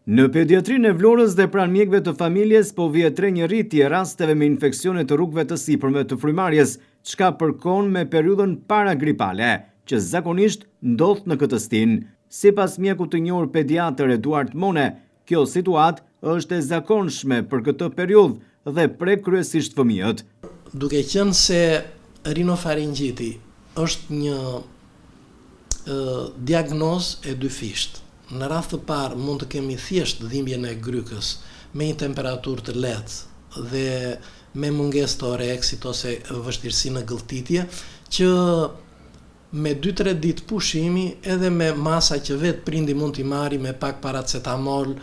Në pediatrinë e Vlorës dhe pranë mjekëve të familjes po vjet re një rritje rasteve me infeksione të rrugëve të sipërme të frymarrjes, çka përkon me periudhën paragripale, që zakonisht ndodh në këtë stinë. Sipas mjekut të njohur pediatër Eduard Mone, kjo situatë është e zakonshme për këtë periudhë dhe prek kryesisht fëmijët. Duke qenë se rinofaringjiti është një diagnozë e dyfishtë. Në radhë të parë mund të kemi thjesht dhimbjen e grykës me një temperaturë të lehtë dhe me mungesë të oreksit ose vështirësi në gëlltitje, që me 2-3 ditë pushimi edhe me masa që vetë prindi mund t'i marri me pak paracetamol,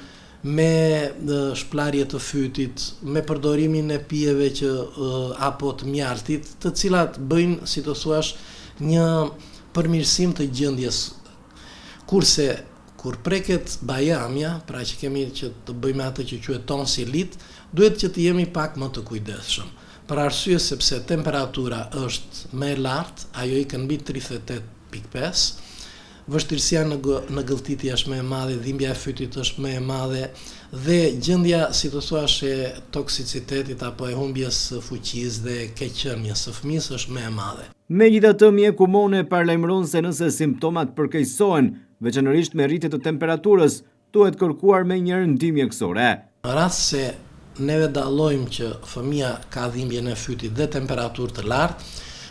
me shplarje të fytit, me përdorimin e pijeve apo të mjaltit, të cilat bëjnë, si të thuash, një përmirësim të gjendjes. Kurse kur preket bajamja, pra që kemi që të bëjmë atë që quhet tonsilit, duhet që të jemi pak më të kujdesshëm. Për arsye sepse temperatura është më e lartë, ajo i mbi 38.5, vështirësia në gëlltitje është më e madhe, dhimbja e fytit është më e madhe dhe gjendja, si të thuash, e toksicitetit apo e humbjes së fuqisë dhe keqënies së fëmijës është më e madhe. Megjithatë, mjeku Mone paralajmëron se nëse simptomat përkeqësohen, veçanërisht me rritje të temperaturës, duhet kërkuar me një ndim mjekësore. Në rast se neve dallojmë që fëmia ka dhimbjen e fytit dhe temperaturë të lartë,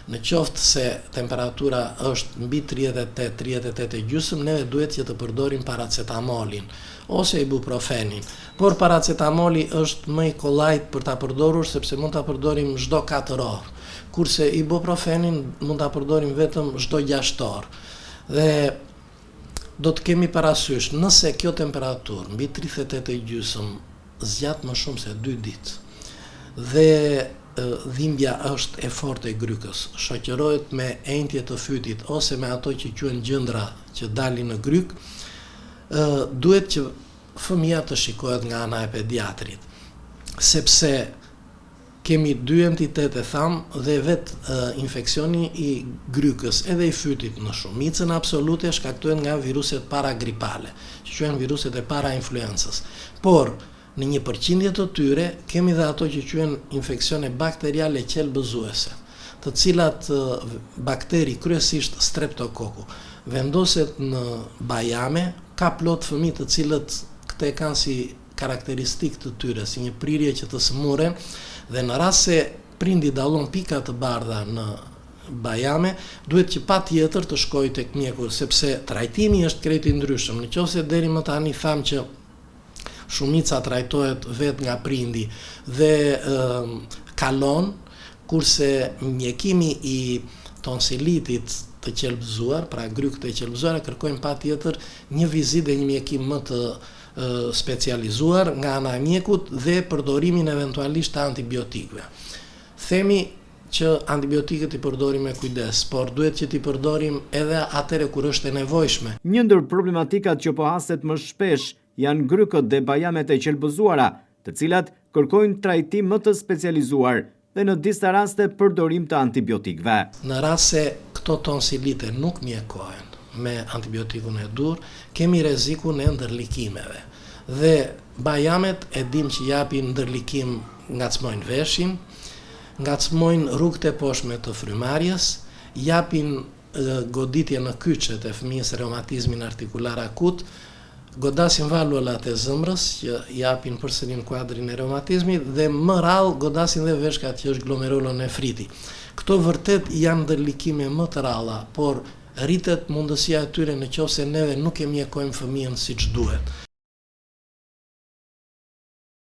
në qoftë se temperatura është mbi 38.5, neve duhet që të përdorim paracetamolin ose ibuprofenin. Por paracetamoli është më i kollajt për ta përdorur sepse mund ta përdorim çdo 4 orë, kurse ibuprofenin mund ta përdorim vetëm çdo 6 orë. Dhe do të kemi parasysh, nëse kjo temperaturë mbi 38.5 zgjat më shumë se 2 ditë dhe dhimbja është e fortë e grykës, shoqërohet me entje të fytit ose me ato që quhen gjëndra që dalin në gryk, duhet që fëmia të shikohet nga ana e pediatrit, sepse kemi 2 entitete dhe vetë infeksioni i grykës edhe i fytit në shumicën absolute shkaktohet nga viruset paragripale, që quhen viruset e parainfluencës. Por në 1% të tyre kemi dhe ato që quhen infeksione bakteriale qelbëzuese, të cilat bakteri, kryesisht streptokoku, vendoset në bajame, ka plot fëmijë të cilët këte kanë si karakteristikë të tyre, si një prirje që të sëmuren, dhe në rast se prindi dallon pika të bardha në bajame, duhet që patjetër të shkojë tek mjeku, sepse trajtimi është krejt i ndryshëm. Nëse deri më tani tham që shumica trajtohet vetë nga prindi dhe kalon, kurse mjekimi i tonsilitit të qelbëzuar, pra gryk të qelbëzuar, kërkojnë patjetër një vizitë dhe një mjekim më të specializuar nga ana e mjekut dhe përdorimin eventualisht të antibiotikëve. Themi që antibiotikët i përdorim me kujdes, por duhet që t'i përdorim edhe atëre kur është e nevojshme. Një ndër problematikat që po haset më shpesh janë grykët dhe bajamet e qelbëzuara, të cilat kërkojnë trajtim më të specializuar dhe në disa raste përdorim të antibiotikëve. Në rast se këto tonsilite nuk mjekohen me antibiotikun e dur, kemi rrezikun e ndërlikimeve. Dhe bajamet e dim që japin ndërlikim, ngacmojnë veshin, ngacmojnë rrugët e poshtme të frymarrjes, japin goditje në kyçet e fëmijës, reumatizmin artikular akut, godasin valvulat e zëmrës që japin përsëri në kuadrin e reumatizmit dhe më radh godasin dhe veshkat që është glomerulonefriti. Këto vërtet janë ndërlikime më të ralla, por rritet mundësia e tyre nëse neve nuk e mjekojmë fëmijën siç duhet.